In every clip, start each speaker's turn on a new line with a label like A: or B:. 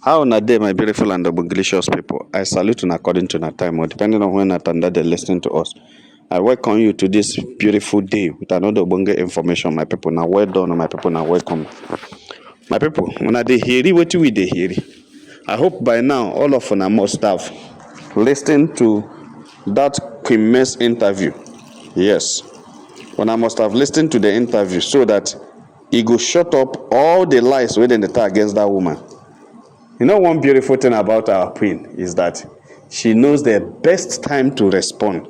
A: How na day, my beautiful and delicious people? I salute you according to our time, or depending on when at and that they listen to us. I welcome you to this beautiful day with another bunga information, my people. Now, well done, my people. Now, welcome, my people. When I dey hear what we dey hear, I hope by now all of you must have listened to that Queen May's interview. Yes, when I must have listened to the interview so that he go shut up all the lies within the tag against that woman. You know, one beautiful thing about our queen is that she knows the best time to respond,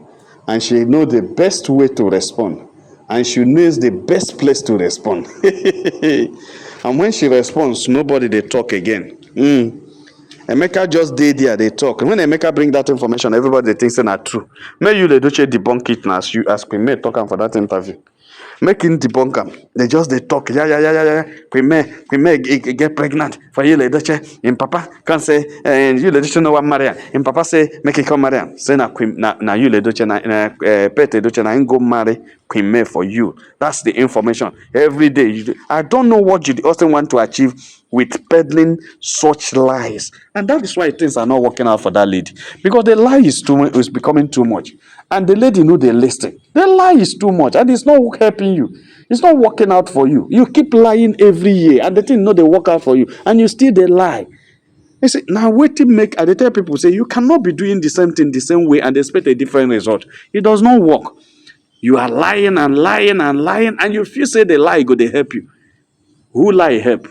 A: and she knows the best way to respond, and she knows the best place to respond. And when she responds, nobody they talk again. Emeka just dey there, they talk. And when Emeka bring that information, everybody they think it's not true. May you Ledoche debunk it now as Queen May talk for that interview. Make him debunk am. They talk. Yeah. Queen May get pregnant for you, Ledoche. And Papa can say, you Ledoche no one marry am. And Papa say, make him come marry am. Say na Queen na you Ledoche na Pet Ledoche na him go marry Queen May for you. That's the information. Every day. I don't know what Judy Austin want to achieve with peddling such lies, and that is why things are not working out for that lady, because the lie is becoming too much, and the lady know they listen. The lie is too much, and it's not helping you. It's not working out for you. You keep lying every year, and the thing know they work out for you, and you still they lie. You see, now wait to make. I tell people say you cannot be doing the same thing the same way and expect a different result. It does not work. You are lying and lying and lying, and you feel say the lie go they help you. Who lie help?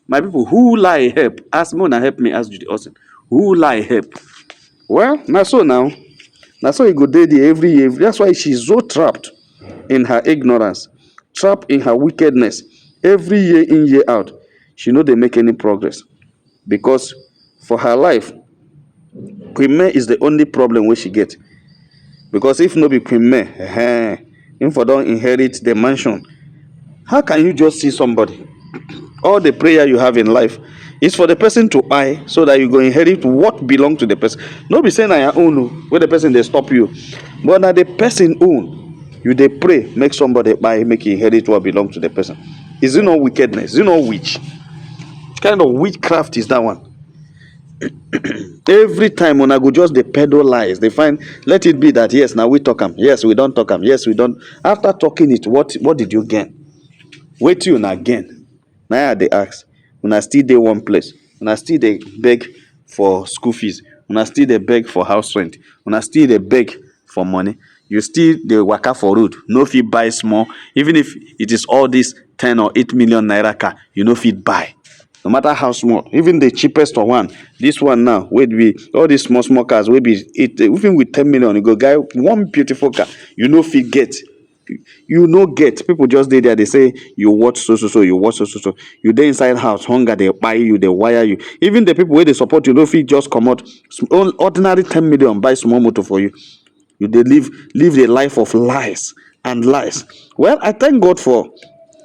A: My people, who lie help? Ask Mona help me, ask Judy Austin. Who lie help? Well, now so now. Now so you go there every year. That's why she's so trapped in her ignorance, trapped in her wickedness. Every year in, year out. She know they make any progress. Because for her life, Queen May is the only problem where she get. Because if no be Queen May, if for don't inherit the mansion, how can you just see somebody? All the prayer you have in life is for the person to buy so that you go inherit what belong to the person. Not be saying I own where the person they stop you, but now the person own you they pray make somebody buy make you inherit what belong to the person. Is it not wickedness? Is it not witch? Which kind of witchcraft is that one? Every time when I go just the peddle lies, they find let it be that yes now we talk them, yes we don't talk them, yes we don't. After talking it, what did you gain? Wait till you not gain. Now they ask, when I still dey one place, when I still dey beg for school fees, when I still dey beg for house rent, when I still dey beg for money, you still dey waka for road, no fit buy small, even if it is all this 10 or 8 million naira car, you no fit buy. No matter how small, even the cheapest one, this one now, wey be all these small cars, wey be it, even with 10 million, you go guy one beautiful car, you no fit get. You no get. People just dey there, they say you watch so you watch so you dey inside house, hunger they buy you, they wire you. Even the people where they support you no fit just come out ordinary 10 million buy small motor for you. You dey live a life of lies and lies. Well, I thank God for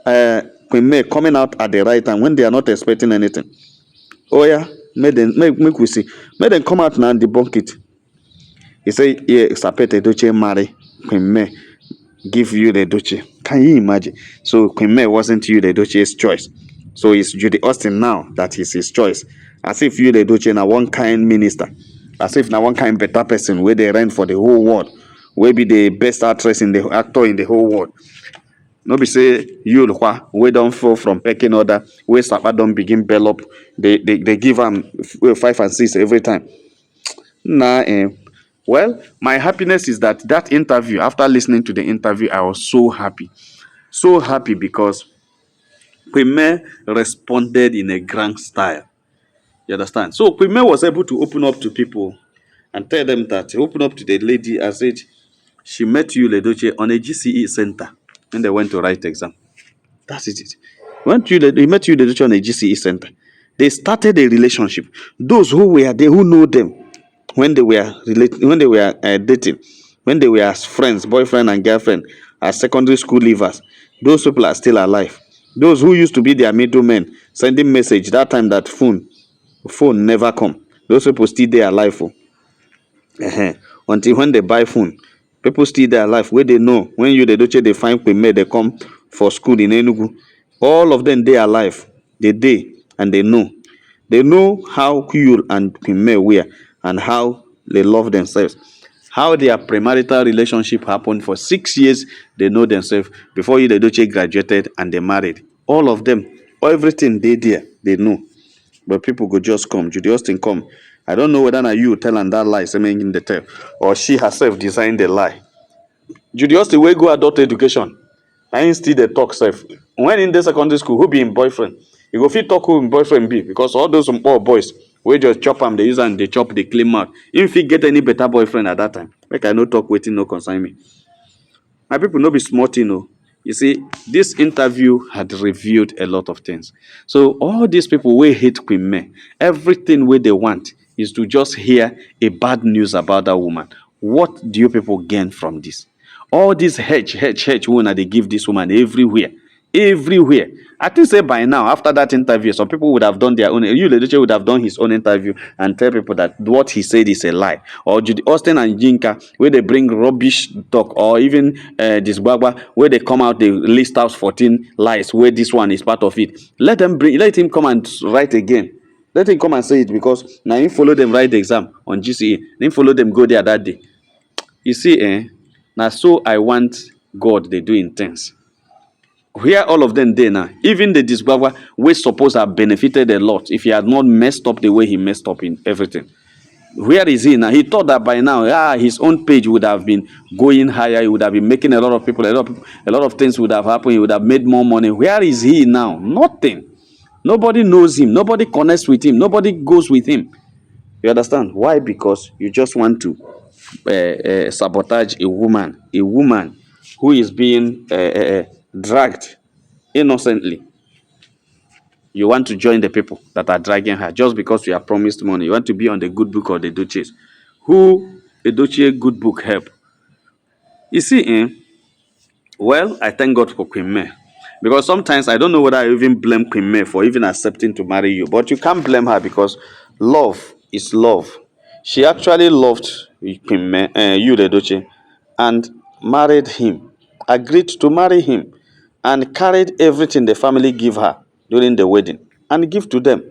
A: Queen May coming out at the right time when they are not expecting anything. Oh yeah, make we see, make them come out now and debunk it. He say yeah, Sapete Edochie marry Queen May, give you the Edochie. Can you imagine? So Queen May wasn't you the Edochie's choice. So it's Judy Austin now that is his choice. As if you the Edochie na one kind minister. As if na one kind better person where they rent for the whole world. Where be the best actor in the whole world. No be say you we don't fall from pecking order, where Sapa don't begin bell up. They give them 5 and 6 every time. Well, my happiness is that interview, after listening to the interview, I was so happy. So happy because Queen May responded in a grand style. You understand? So Queen May was able to open up to people and tell them that, open up to the lady and said she met you, Ledoche, on a GCE center when they went to write exam. That's it. He met you, Ledoche, on a GCE center. They started a relationship. Those who were there, who know them, when they were dating, when they were as friends, boyfriend and girlfriend, as secondary school leavers, those people are still alive. Those who used to be their middlemen, sending message that time that phone never come. Those people still there alive. Until when they buy phone, people still there alive. Where they know when you they find Queen May, they come for school in Enugu. All of them they alive. They and they know. They know how Yul and Queen May were and how they love themselves. How their premarital relationship happened for 6 years, they know themselves. Before Iledoche graduated and they married. All of them, everything they there, they know. But people go just come. Judy Austin come. I don't know whether na you tell and that lie, saying in the tell, or she herself designed the lie. Judy Austin wey go adult education. Na him still dey talk sef. When in the secondary school, who be him boyfriend? You go fit talk who him boyfriend be because all those poor boys wey just chop am, dey use am dey chop dey clean mouth. Him fit get any better boyfriend at that time. Make I no talk wetin no concern me. My people no be small thing o. You see, this interview had revealed a lot of things. So all these people wey hate Queen May, everything wey they want is to just hear a bad news about that woman. What do you people gain from this? All this hedge wey they give this woman everywhere. Everywhere. I think say by now, after that interview, some people would have done their own. You, Ledoche, would have done his own interview and tell people that what he said is a lie. Or Judy Austin and Jinka, where they bring rubbish talk, or even this Bagba, where they come out, they list out 14 lies, where this one is part of it. Let him come and write again. Let him come and say it because now he follow them write the exam on GCE. Then follow them go there that day. You see, now so I want God they do in things. Where all of them there now, even the discover we suppose have benefited a lot if he had not messed up the way he messed up in everything. Where is he now? He thought that by now, his own page would have been going higher. He would have been making a lot of people, a lot of things would have happened. He would have made more money. Where is he now? Nothing. Nobody knows him. Nobody connects with him. Nobody goes with him. You understand? Why? Because you just want to sabotage a woman who is being dragged innocently. You want to join the people that are dragging her just because you are promised money. You want to be on the good book of the Duchess. Who the Duchess good book help? You see, well, I thank God for Queen May. Because sometimes I don't know whether I even blame Queen May for even accepting to marry you. But you can't blame her because love is love. She actually loved Queen May, you, the Duchess, and married him, agreed to marry him, and carried everything the family give her during the wedding and give to them.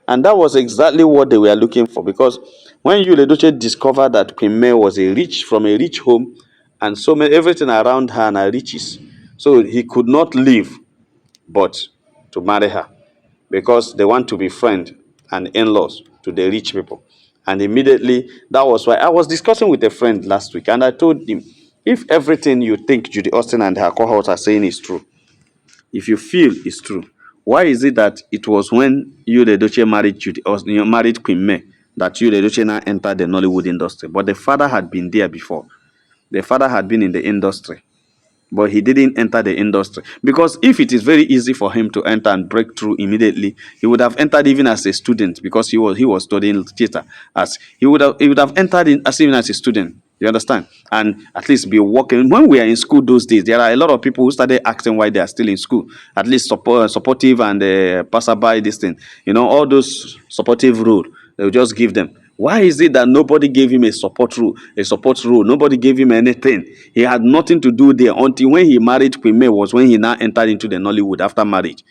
A: And that was exactly what they were looking for because when you, the Duchess, discovered that Queen May was from a rich home and so many everything around her are riches. So he could not leave but to marry her because they want to be friend and in-laws to the rich people. And immediately, that was why I was discussing with a friend last week and I told him, if everything you think Judy Austin and her cohorts are saying is true, if you feel it's true, why is it that it was when you, the Duchess, married Judy Austin, you married Queen May, that you, the Duchess, now entered the Nollywood industry? But the father had been there before. The father had been in the industry, but he didn't enter the industry because if it is very easy for him to enter and break through immediately, he would have entered even as a student because he was studying theater. As he would have entered in as even as a student. You understand? And at least be working. When we are in school those days, there are a lot of people who started asking why they are still in school. At least supportive and passerby this thing. You know, all those supportive role, they'll just give them. Why is it that nobody gave him a support role? Nobody gave him anything. He had nothing to do there until when he married Queen May was when he now entered into the Nollywood after marriage.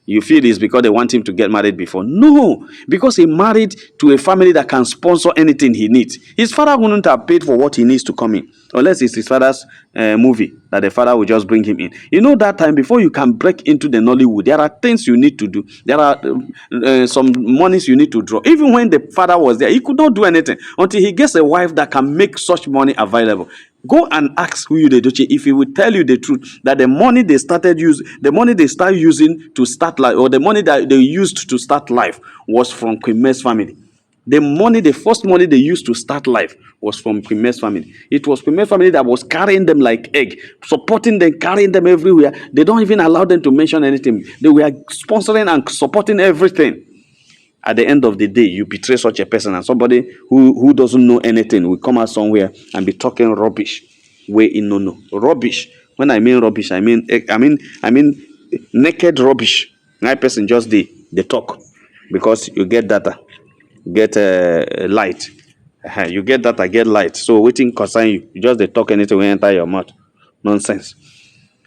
A: You feel it's because they want him to get married before? No, because he married to a family that can sponsor anything he needs. His father wouldn't have paid for what he needs to come in, unless it's his father's movie that the father will just bring him in. You know, that time before you can break into the Nollywood, there are things you need to do. There are some monies you need to draw. Even when the father was there, he could not do anything until he gets a wife that can make such money available. Go and ask who you the Duce if he will tell you the truth that the money they start using to start life, or the money that they used to start life was from Queen May's family. The first money they used to start life was from Queen May's family. It was Queen May's family that was carrying them like egg, supporting them, carrying them everywhere. They don't even allow them to mention anything. They were sponsoring and supporting everything. At the end of the day, you betray such a person, and somebody who doesn't know anything will come out somewhere and be talking rubbish. Way in no rubbish. When I mean rubbish, I mean naked rubbish. My person just they talk because you get data, get light. You get data, get light. So waiting concern you. You just they talk anything when enter your mouth. Nonsense.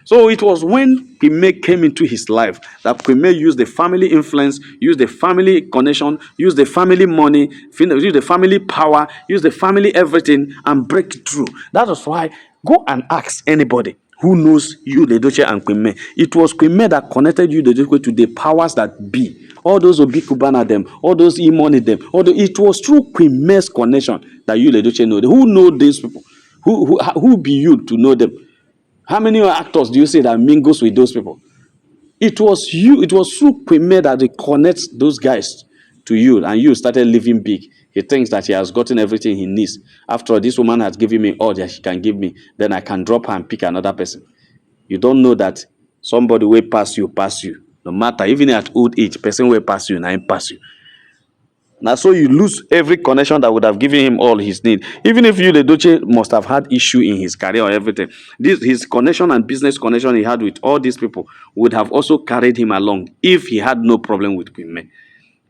A: So it was when Kwime came into his life that Kwime used the family influence, used the family connection, used the family money, used the family power, used the family everything, and break through. That is why go and ask anybody who knows you, Ledoche and Kwime. It was Kwime that connected you, Ledoche, to the powers that be. All those Obi Kubana them, all those E-money them, it was through Kwime's connection that you, Ledoche, know. Who know these people? Who be you to know them? How many actors do you say that mingles with those people? It was you, it was through Kwime that they connect those guys to you, and you started living big. He thinks that he has gotten everything he needs. After all, this woman has given me all that she can give me, then I can drop her and pick another person. You don't know that somebody will pass you. No matter, even at old age, person will pass you, and I pass you. Now, so you lose every connection that would have given him all his need. Even if you, the Doche, must have had issue in his career or everything, his connection and business connection he had with all these people would have also carried him along if he had no problem with women.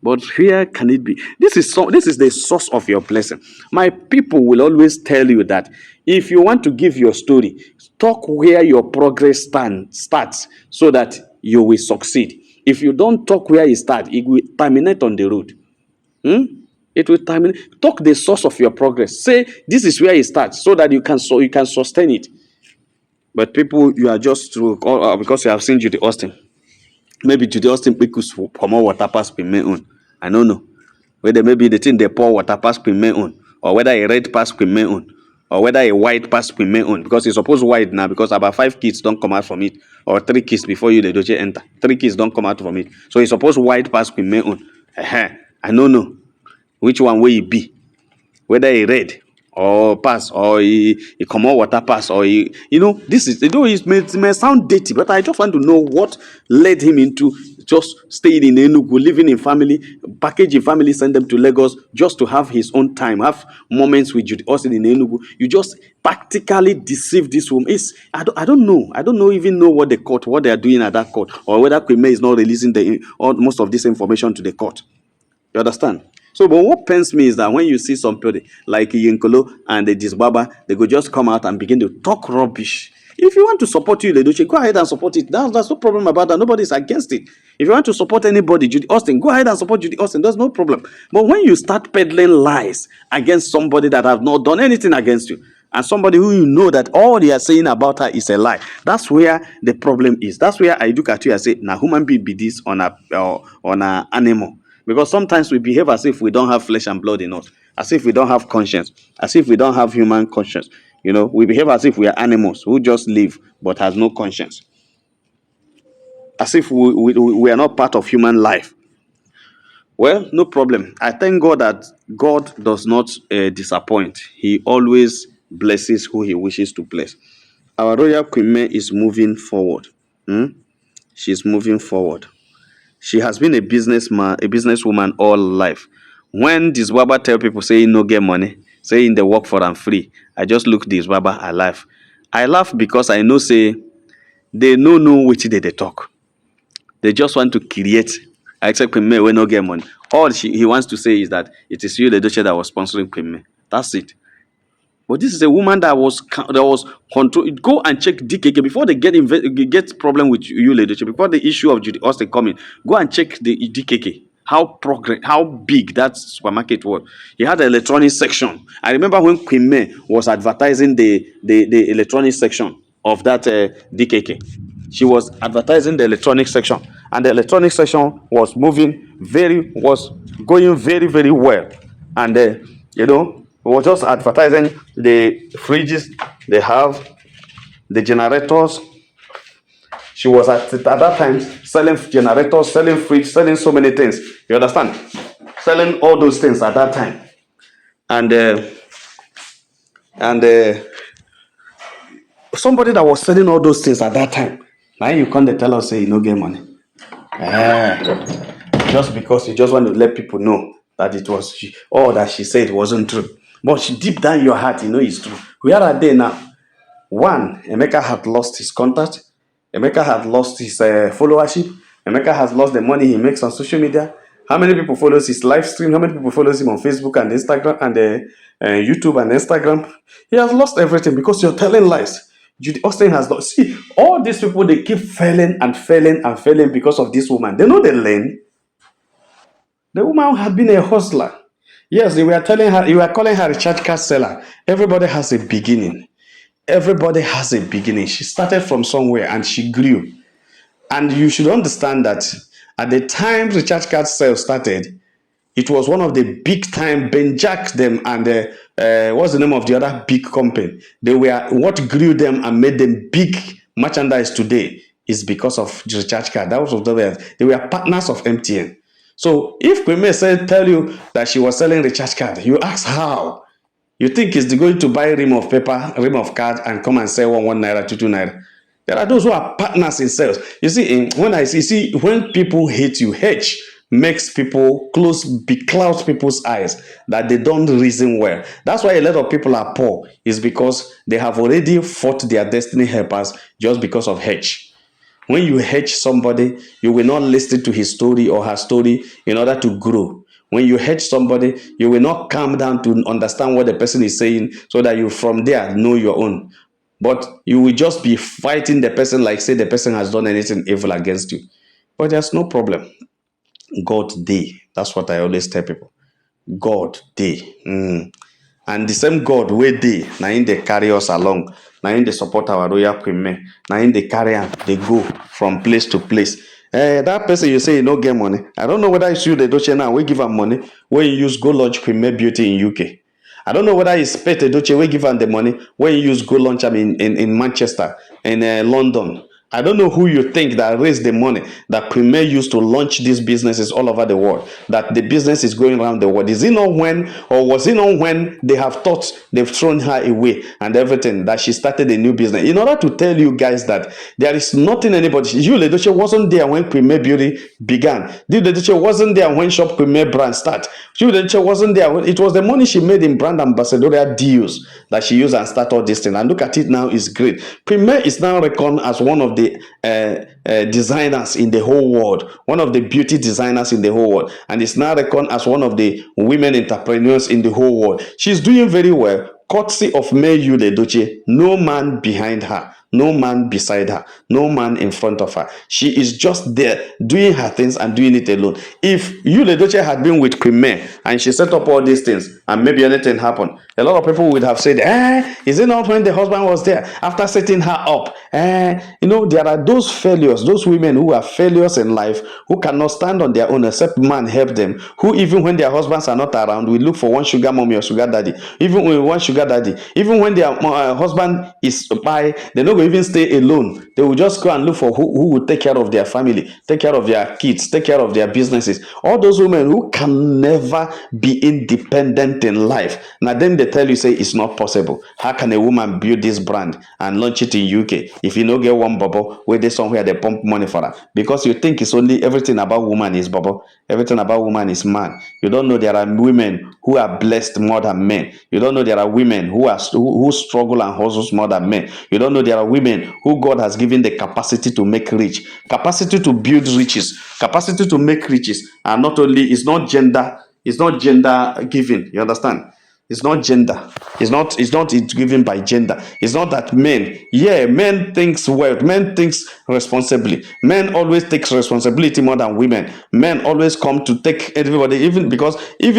A: But here can it be? This is the source of your blessing. My people will always tell you that if you want to give your story, talk where your progress starts so that you will succeed. If you don't talk where it starts, it will terminate on the road. It will terminate. Talk the source of your progress. Say this is where it starts, so that you can sustain it. But people, you are just through because you have seen Judy Austin. Maybe Judy Austin because for more water pass Kwime on. I don't know whether maybe the thing they pour water pass Kwime on, or whether a red pass Kwime on, or whether a white pass Kwime on, because it's supposed white now because about 5 kids don't come out from it, or 3 kids before you the doje enter. 3 kids don't come out from it, so it's supposed white pass Kwime on. I don't know which one will it be, whether he red or pass, or he come out water pass, or this is, though it may sound dirty, but I just want to know what led him into just staying in Enugu, living in family, packaging family, send them to Lagos just to have his own time, have moments with Judy Austin in Enugu. You just practically deceive this woman. I don't know even know what they are doing at that court, or whether Kwime is not releasing most of this information to the court. You understand? So, but what pains me is that when you see somebody like Yinkolo and the Disbaba, they go just come out and begin to talk rubbish. If you want to support you, Ledoche, go ahead and support it. There's no problem about that. Nobody's against it. If you want to support anybody, Judy Austin, go ahead and support Judy Austin. There's no problem. But when you start peddling lies against somebody that have not done anything against you, and somebody who you know that all they are saying about her is a lie, that's where the problem is. That's where I look at you and say, now human being be this on a animal. Because sometimes we behave as if we don't have flesh and blood in us, as if we don't have conscience, as if we don't have human conscience. We behave as if we are animals who just live but has no conscience, as if we are not part of human life. Well, no problem. I thank God that God does not disappoint. He always blesses who he wishes to bless. Our royal Kwime is moving forward. She's moving forward. She has been a businesswoman all life. When this Baba tell people saying no get money, saying they work for and free, I just look this Baba alive. I laugh because I know say they know which they talk. They just want to create. Except Kwime when no get money. All he wants to say is that it is you, the Doche, that was sponsoring Kwime. That's it. But this is a woman that was control. Go and check DKK before they get problem with you, leadership. Before the issue of Judy Austin coming, go and check the DKK. How big that supermarket was. He had an electronic section. I remember when Kwime was advertising the electronic section of that DKK. She was advertising the electronic section, and the electronic section was going very, very well. And we were just advertising the fridges they have, the generators. She was at that time selling generators, selling fridge, selling so many things. You understand? Selling all those things at that time. And somebody that was selling all those things at that time, now you can't tell us say you no get money. Just because you just want to let people know that it was all that she said wasn't true. But deep down in your heart, it's true. Where are they now? One, Emeka had lost his contact. Emeka had lost his followership. Emeka has lost the money he makes on social media. How many people follows his live stream? How many people follows him on Facebook and Instagram and YouTube and Instagram? He has lost everything because you're telling lies. Judy Austin has not. See, all these people, they keep failing and failing and failing because of this woman. They know they learn. The woman had been a hustler. Yes, they were telling her, you were calling her a recharge card seller. Everybody has a beginning. Everybody has a beginning. She started from somewhere and she grew. And you should understand that at the time recharge card sales started, it was one of the big time Ben Jack them and what's the name of the other big company? They were what grew them and made them big merchandise today is because of the recharge card. That was of they were partners of MTN. So if Kwame said tell you that she was selling recharge card, you ask how. You think it's going to buy rim of paper, rim of card, and come and sell one naira, two naira. There are those who are partners in sales. You see, when I see when people hate you, H makes people cloud people's eyes that they don't reason well. That's why a lot of people are poor, is because they have already fought their destiny helpers just because of H. When you hedge somebody, you will not listen to his story or her story in order to grow. When you hedge somebody, you will not calm down to understand what the person is saying so that you from there know your own. But you will just be fighting the person like say the person has done anything evil against you. But there's no problem. God day. That's what I always tell people. God day. And the same God wey dey na him dey carry us along, na him dey support our royal queen, na him dey carry am dey go from place to place. That person you say you no get money, I don't know whether it's you the Edochie now wey give am money wey you use go launch Queen Beauty in UK. I don't know whether it's Pete Edochie wey give am the money wey you use go launch am in Manchester, in London. I don't know who you think that raised the money that Premier used to launch these businesses all over the world, that the business is going around the world. Is it not when, or was it not when they have thought they've thrown her away and everything, that she started a new business? In order to tell you guys that there is nothing anybody, you Ledoche wasn't there when Premier Beauty began. You Ledoche wasn't there when Shop Premier brand start. You Ledoche wasn't there. It was the money she made in brand ambassadorial deals that she used and start all this thing. And look at it now, it's great. Premier is now reckoned as one of the designers in the whole world, one of the beauty designers in the whole world, and is now reckoned as one of the women entrepreneurs in the whole world. She's doing very well, courtesy of May Yule Doche. No man behind her, no man beside her, no man in front of her. She is just there doing her things and doing it alone. If Yule Doche had been with Queen May and she set up all these things and maybe anything happened, a lot of people would have said, is it not when the husband was there after setting her up? There are those failures, those women who are failures in life, who cannot stand on their own except man help them, who even when their husbands are not around, will look for one sugar mommy or sugar daddy. Even when one sugar daddy, even when their husband is by, they're not going to even stay alone. They will just go and look for who will take care of their family, take care of their kids, take care of their businesses. All those women who can never be independent in life. Now then they tell you, say it's not possible. How can a woman build this brand and launch it in UK if you don't get one bubble where they somewhere they pump money for her? Because you think it's only everything about woman is bubble, everything about woman is man. You don't know there are women who are blessed more than men. You don't know there are women who struggle and hustle more than men. You don't know there are women who God has given the capacity to make rich, capacity to build riches, capacity to make riches. And not only, it's not gender given. You understand? It's not gender. It's given by gender. It's not that men thinks wealth, men thinks responsibly. Men always takes responsibility more than women. Men always come to take everybody, even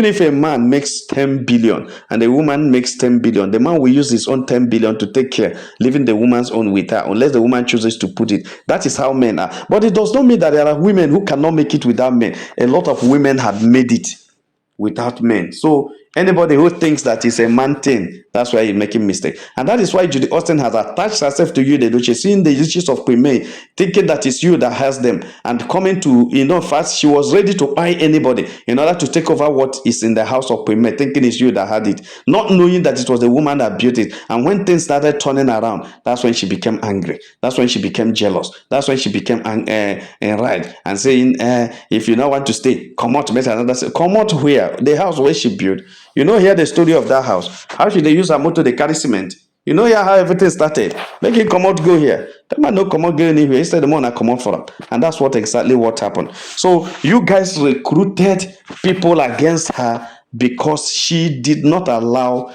A: if a man makes 10 billion and a woman makes 10 billion, the man will use his own 10 billion to take care, leaving the woman's own with her, unless the woman chooses to put it. That is how men are. But it does not mean that there are women who cannot make it without men. A lot of women have made it without men. So anybody who thinks that it's a man thing, that's why you're making mistake. And that is why Judy Austin has attached herself to you, the Duchess, seeing the riches of Queen May, thinking that it's you that has them, and coming to, first she was ready to buy anybody in order to take over what is in the house of Queen May, thinking it's you that had it, not knowing that it was the woman that built it. And when things started turning around, that's when she became angry. That's when she became jealous. That's when she became enraged and saying, if you don't want to stay, come out, make another. Come out where? The house where she built. Hear the story of that house. How should they use her motor? They carry cement. Hear how everything started. Make him come out, go here. That man no come out, go anywhere. Instead, the man come out for her. And that's exactly what happened. So you guys recruited people against her because she did not allow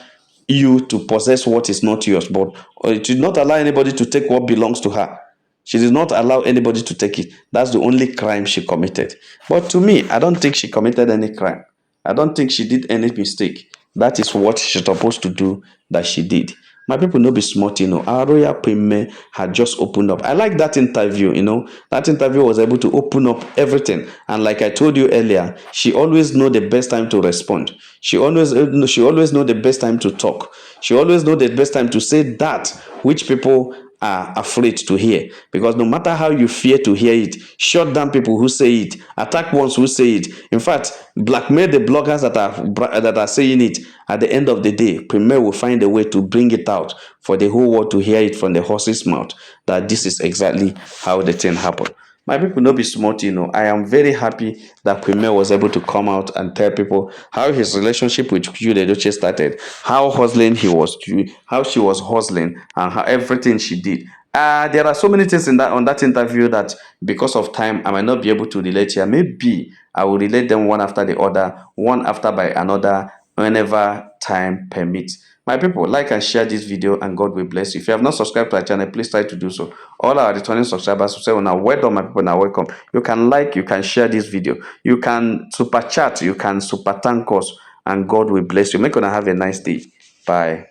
A: you to possess what is not yours, but she did not allow anybody to take what belongs to her. She did not allow anybody to take it. That's the only crime she committed. But to me, I don't think she committed any crime. I don't think she did any mistake. That is what she's supposed to do that she did. My people no be smart, Our royal premier had just opened up. I like that interview. That interview was able to open up everything. And like I told you earlier, she always know the best time to respond. She always know the best time to talk. She always know the best time to say that which people are afraid to hear, because no matter how you fear to hear it, shut down people who say it, attack ones who say it, in fact blackmail the bloggers that are saying it. At the end of the day, Premier will find a way to bring it out for the whole world to hear it from the horse's mouth, that this is exactly how the thing happened. My people no be smart, I am very happy that Premier was able to come out and tell people how his relationship with Jude Edochie started, how hustling he was, how she was hustling, and how everything she did. There are so many things on that interview that because of time I might not be able to relate here. Maybe I will relate them one after the other, one after by another, whenever time permits. My people, like and share this video, and God will bless you. If you have not subscribed to our channel, please try to do so. All our returning subscribers will say, "Oh, now well done, my people, now welcome." You can like, you can share this video, you can super chat, you can super thank us, and God will bless you. Make sure have a nice day. Bye.